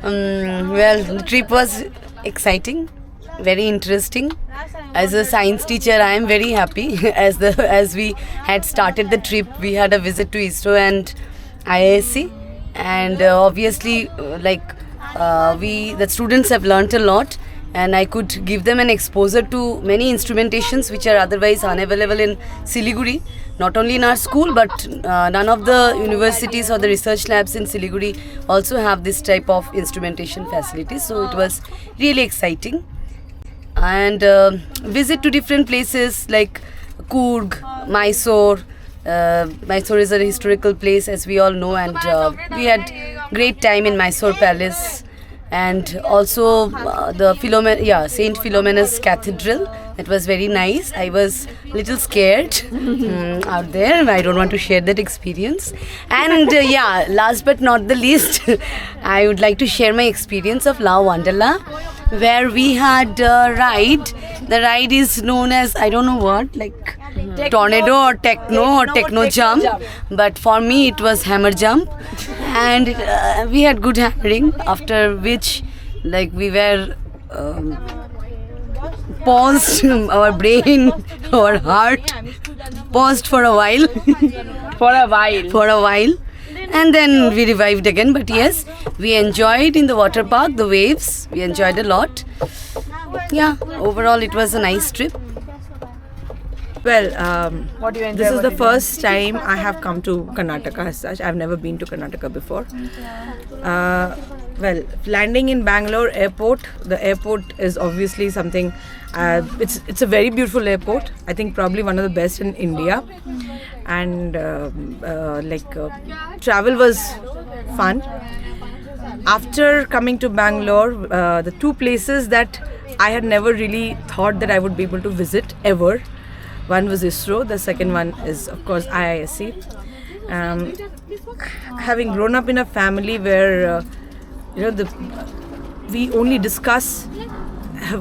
Well, the trip was exciting, very interesting. As a science teacher, I am very happy. As we had started the trip, we had a visit to ISRO and IISc, and obviously, we the students have learnt a lot, and I could give them an exposure to many instrumentations which are otherwise unavailable in Siliguri. Not only in our school, but none of the universities or the research labs in Siliguri also have this type of instrumentation facilities. So it was really exciting. And visit to different places like Coorg, Mysore. Mysore is a historical place, as we all know, and we had great time in Mysore Palace, and also Saint Philomena's Cathedral. That was very nice. I was a little scared out there. I don't want to share that experience. And last but not the least, I would like to share my experience of Lao Wonderla, where we had a ride. The ride is known as, I don't know what, like tornado or techno jump. But for me, it was hammer jump. And we had good hammering, after which we were paused, our brain, our heart paused for a while. For a while. And then we revived again. But yes, we enjoyed in the water park, the waves. We enjoyed a lot. Yeah, overall it was a nice trip. Well, this is the first time I have come to Karnataka as such. I've never been to Karnataka before. Landing in Bangalore airport, the airport is obviously something, it's a very beautiful airport. I think probably one of the best in India. And travel was fun. After coming to Bangalore, the two places that I had never really thought that I would be able to visit ever. One was ISRO, the second one is, of course, IISc. Having grown up in a family where, we only discuss,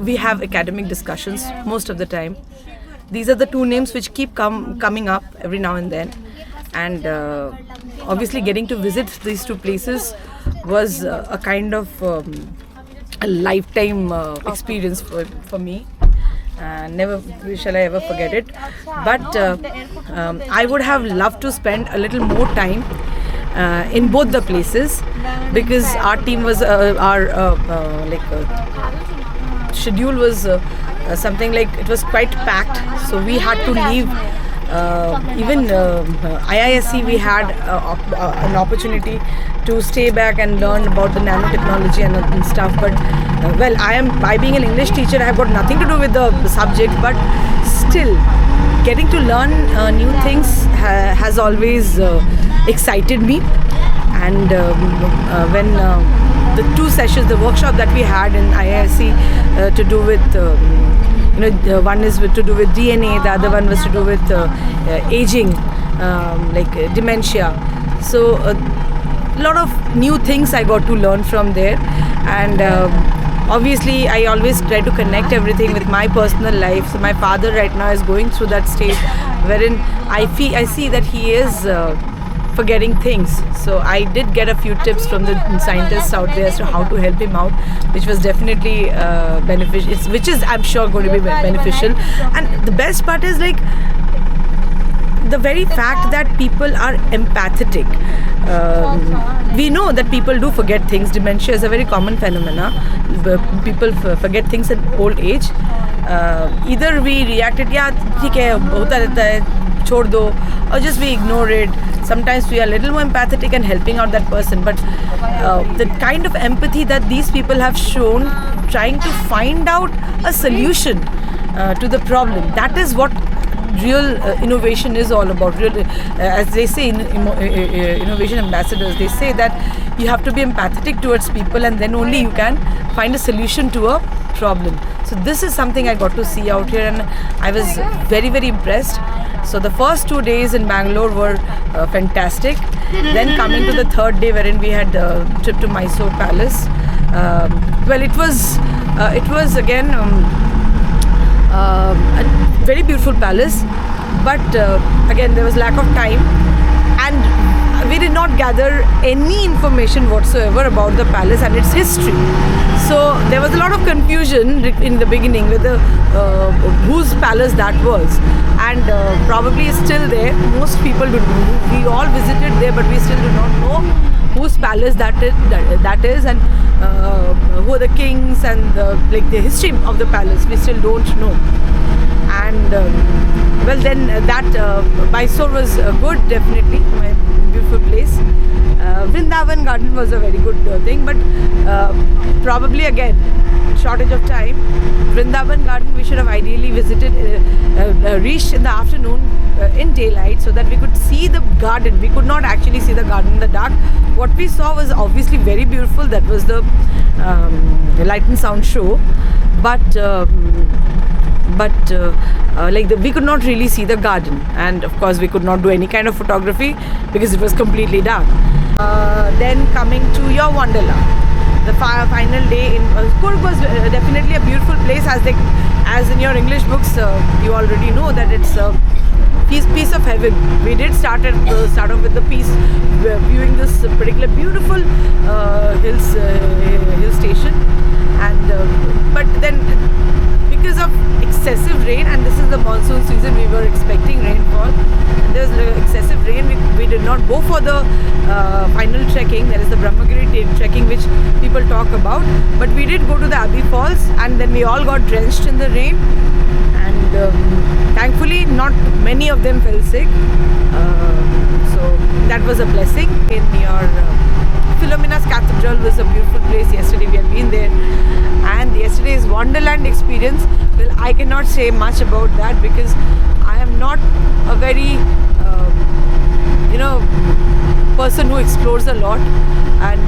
we have academic discussions most of the time. These are the two names which keep coming up every now and then. And obviously getting to visit these two places was a kind of a lifetime experience for me. Never shall I ever forget it. But I would have loved to spend a little more time in both the places, because our team was schedule was something like it was quite packed. So we had to leave. Even IISc, we had an opportunity to stay back and learn about the nanotechnology and stuff. But I being an English teacher, I have got nothing to do with the subject. But still, getting to learn new things has always excited me. And when the two sessions, the workshop that we had in IISc to do with one is to do with DNA, the other one was to do with aging, dementia. So a lot of new things I got to learn from there. And obviously I always try to connect everything with my personal life. So my father right now is going through that stage wherein I see that he is forgetting things. So I did get a few tips from the scientists out there as to how to help him out, which was definitely beneficial, which is I'm sure going to be beneficial. And the best part is the very fact that people are empathetic. We know that people do forget things. Dementia is a very common phenomena. People forget things at old age. Either we reacted, theek hai, hota rehta hai, chhod do, or just we ignore it. Sometimes we are a little more empathetic and helping out that person. But the kind of empathy that these people have shown, trying to find out a solution to the problem, that is what real innovation is all about. As they say, innovation ambassadors, they say that you have to be empathetic towards people, and then only you can find a solution to a problem. So this is something I got to see out here, and I was very, very impressed. So the first 2 days in Bangalore were fantastic. Then coming to the third day, wherein we had the trip to Mysore Palace. It was again a very beautiful palace, but again there was lack of time, and we did not gather any information whatsoever about the palace and its history. So there was a lot of confusion in the beginning with the whose palace that was, and probably is still there. Most people do. We all visited there, but we still do not know whose palace that is, and who are the kings and like the history of the palace. We still don't know. And well, then that Mysore was good, definitely a beautiful place. Vrindavan Garden was a very good thing, but probably again shortage of time. Vrindavan Garden we should have ideally visited, reached in the afternoon in daylight, so that we could see the garden. We could not actually see the garden in the dark. What we saw was obviously very beautiful. That was the light and sound show, but we could not really see the garden, and of course we could not do any kind of photography because it was completely dark. Then coming to your Wonderla, the final day in Coorg was definitely a beautiful place, as in your English books you already know that it's a piece of heaven. We did start off with the piece viewing this particular beautiful hill station, and but then because of excessive rain, and this is the monsoon season, we were expecting rainfall, and there was excessive rain. We did not go for the final trekking, that is the Brahmagiri trekking which people talk about, but we did go to the Abbey Falls, and then we all got drenched in the rain, and thankfully not many of them fell sick, so that was a blessing. In your Philomena's Cathedral was a beautiful place. Yesterday we had been there, and yesterday's Wonderland experience, well, I cannot say much about that because I am not a very person who explores a lot, and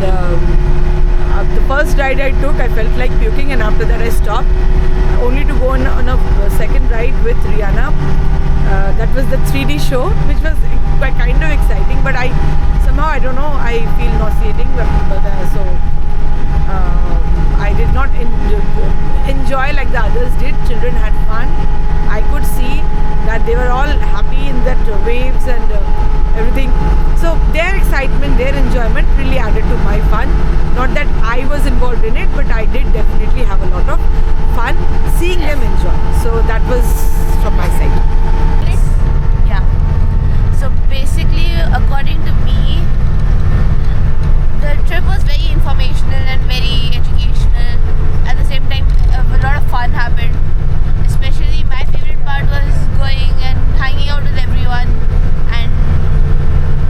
the first ride I took I felt like puking, and after that I stopped, only to go on a second ride with Rihanna. That was the 3D show, which was quite kind of exciting, but I don't know, I feel nauseating, so I did not enjoy like the others did. Children had fun. I could see that they were all happy in that waves and everything. So their excitement, their enjoyment really added to my fun. Not that I was involved in it, but I did definitely have a lot of fun seeing them enjoy. So that was from my side. Yeah. So basically, according to me, the trip was very informational and very educational. At the same time, a lot of fun happened. Especially my favorite part was going and hanging out with everyone and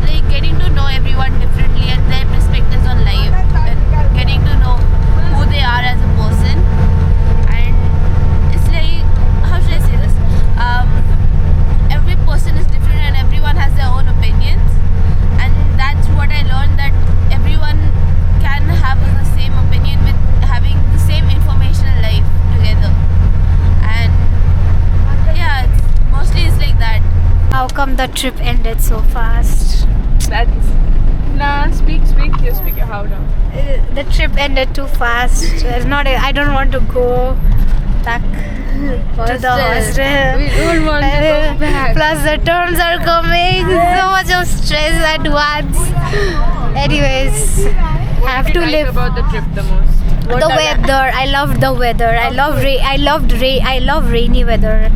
like getting to know everyone differently and their perspectives on life, and getting to know who they are as a person. And it's like, how should I say this? Every person is different and everyone has their own opinions, and that's what I learned, that everyone can have the same opinion with having the same informational life together. And yeah, mostly it's like that. How come the trip ended so fast? Speak. You speak your how now. The trip ended too fast. I don't want to go back to the hostel. We don't want to go back. Plus the terms are coming. So much of stress at once. Anyways, I have to live. About the trip the most? The weather. I loved the weather. I love rainy weather.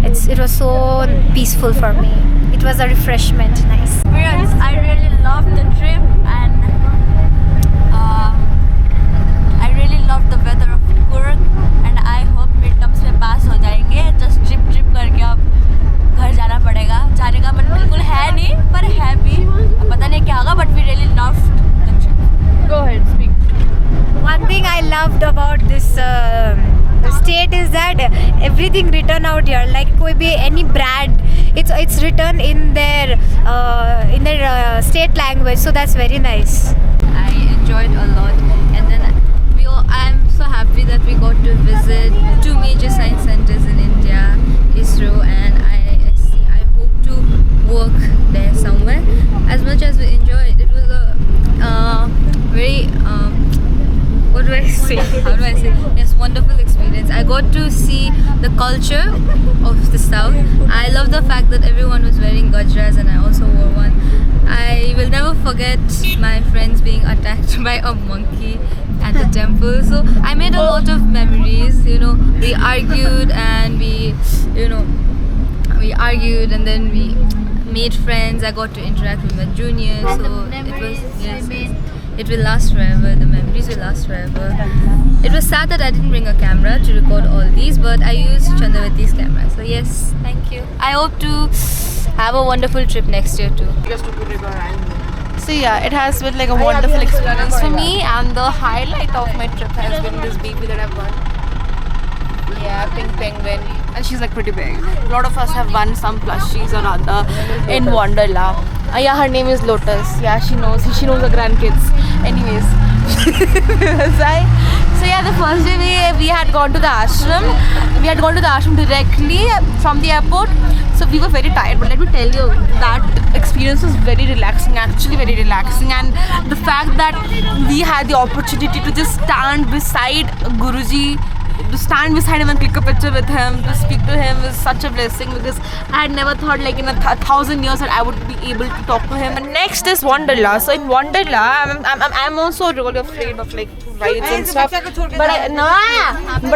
It was so peaceful for me. It was a refreshment. Nice. I really loved the trip, and I really loved the weather of Coorg, and I hope midterms में पास हो जाएंगे. Just trip करके अब घर जाना पड़ेगा. जाने का मन बिल्कुल है नहीं, पर है भी. अब पता नहीं क्या होगा, but we really loved the trip. Go ahead, speak. One thing I loved about this state is that everything written out here, like कोई भी any brand, it's written in their state language, so that's very nice. I enjoyed a lot, and then I'm so happy that we got to visit 2 major science centers in India, ISRO and IISc. I hope to work there somewhere. As much as we enjoyed, it was a very what do I say? How do I say? Yes, wonderful experience. I got to see the culture of the South. I love the fact that everyone was wearing gajras and I also wore one. I will never forget my friends being attacked by a monkey at the temple. So I made a lot of memories. You know, we argued and we argued and then we made friends. I got to interact with my juniors. So it was it will last forever. The memories will last forever. It was sad that I didn't bring a camera to record all these, but I used Chandravati's camera. So yes, thank you. I hope to have a wonderful trip next year too. So yeah, it has been like a wonderful experience for me, and the highlight of my trip has been this baby that I've won. Yeah, Pink Penguin, and she's like pretty big. A lot of us have won some plushies or other in Wonderla. Yeah, her name is Lotus. Yeah, she knows her grandkids. Anyways, so yeah, the first day we had gone to the ashram. We had gone to the ashram directly from the airport. So we were very tired, but let me tell you, that experience was very relaxing, actually very relaxing. And the fact that we had the opportunity to just stand beside Guruji, to stand beside him and click a picture with him, to speak to him is such a blessing, because I had never thought like in 1,000 years that I would be able to talk to him. And next is Wonderla. So in Wonderla, I'm also really afraid of like rides and stuff, but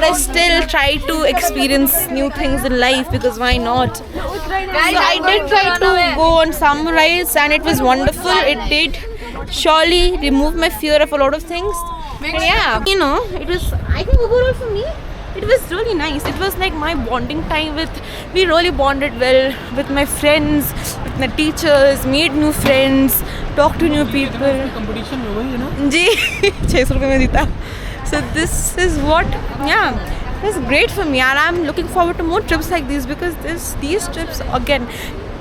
I still try to experience new things in life, because why not? So I did try to go on some rides and it was wonderful. It did surely remove my fear of a lot of things. And yeah, you know, it was, I think overall for me, it was really nice. It was like my bonding time we really bonded well with my friends, with my teachers, made new friends, talked to new people. Competition over, you know? जी 600 रुपए में जीता. So this is what, yeah, it was great for me, and I'm looking forward to more trips like these, because these trips again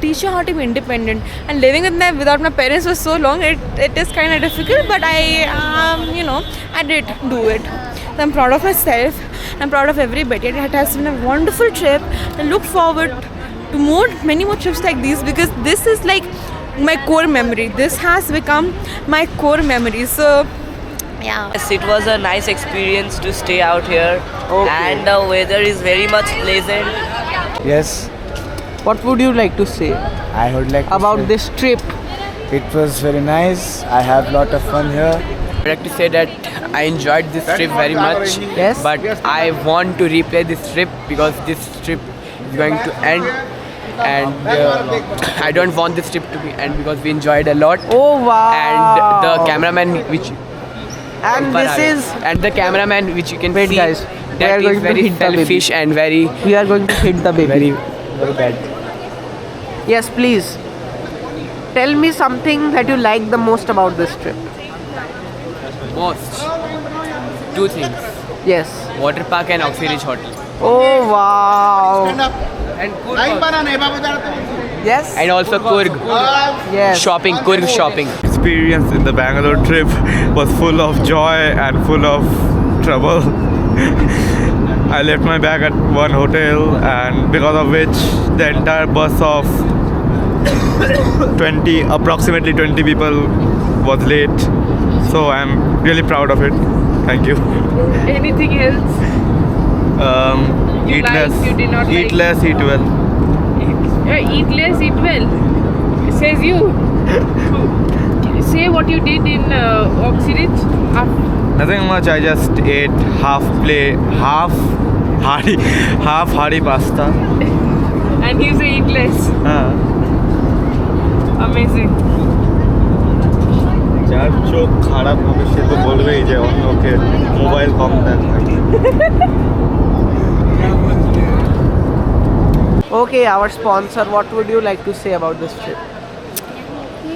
teach you how to be independent. And living without my parents for so long, it is kind of difficult, but I did do it. So I'm proud of myself. I'm proud of everybody. It has been a wonderful trip. I look forward to many more trips like these, because this is like my core memory. This has become my core memory. So yeah. Yes, it was a nice experience to stay out here, and the weather is very much pleasant. Yes, What would you like to say I would like to about say this trip? It was very nice. I have lot of fun here. I'd like to say that I enjoyed this trip very much. Yes. But I want to replay this trip, because this trip is going to end, and I don't want this trip to be end, because we enjoyed a lot. Oh wow! And the cameraman, which and the cameraman, which you can Wait, see, guys, we are that going is to very hit the baby. selfish and very we are going to hit the baby. very very bad. Yes, please. Tell me something that you like the most about this trip. Most two things: Yes. water park and Oxyridge Hotel. Oh wow! And Kurg. Yes. And also Kurg Yes. shopping. Kurg shopping. Experience in the Bangalore trip was full of joy and full of trouble. I left my bag at one hotel, and because of which the entire bus of approximately 20 people was late. So I'm really proud of it. Thank you. Anything else? You Eat liked, less, you did not eat like? less, eat well. Eat less, eat well. Says you. Say what you did in Oxyridge. Nothing much. I just ate half hearty pasta. And you say eat less. Amazing. যার চোখ খারাপ হবে সে তো বলবেই যে অন্যকে mobile কম দেখায়। Okay, our sponsor. What would you like to say about this trip?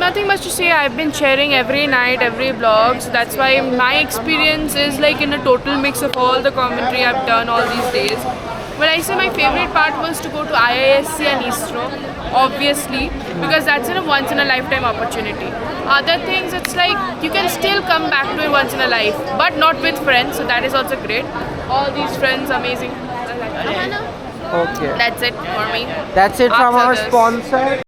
Nothing much to say. I've been sharing every night, every vlog. So that's why my experience is like in a total mix of all the commentary I've done all these days. But I say my favorite part was to go to IISc and ISRO, obviously, because that's a once in a lifetime opportunity. Other things, it's like you can still come back to it once in a life, but not with friends, so that is also great. All these friends, amazing. Okay. That's it for me. That's it from After our this. sponsor.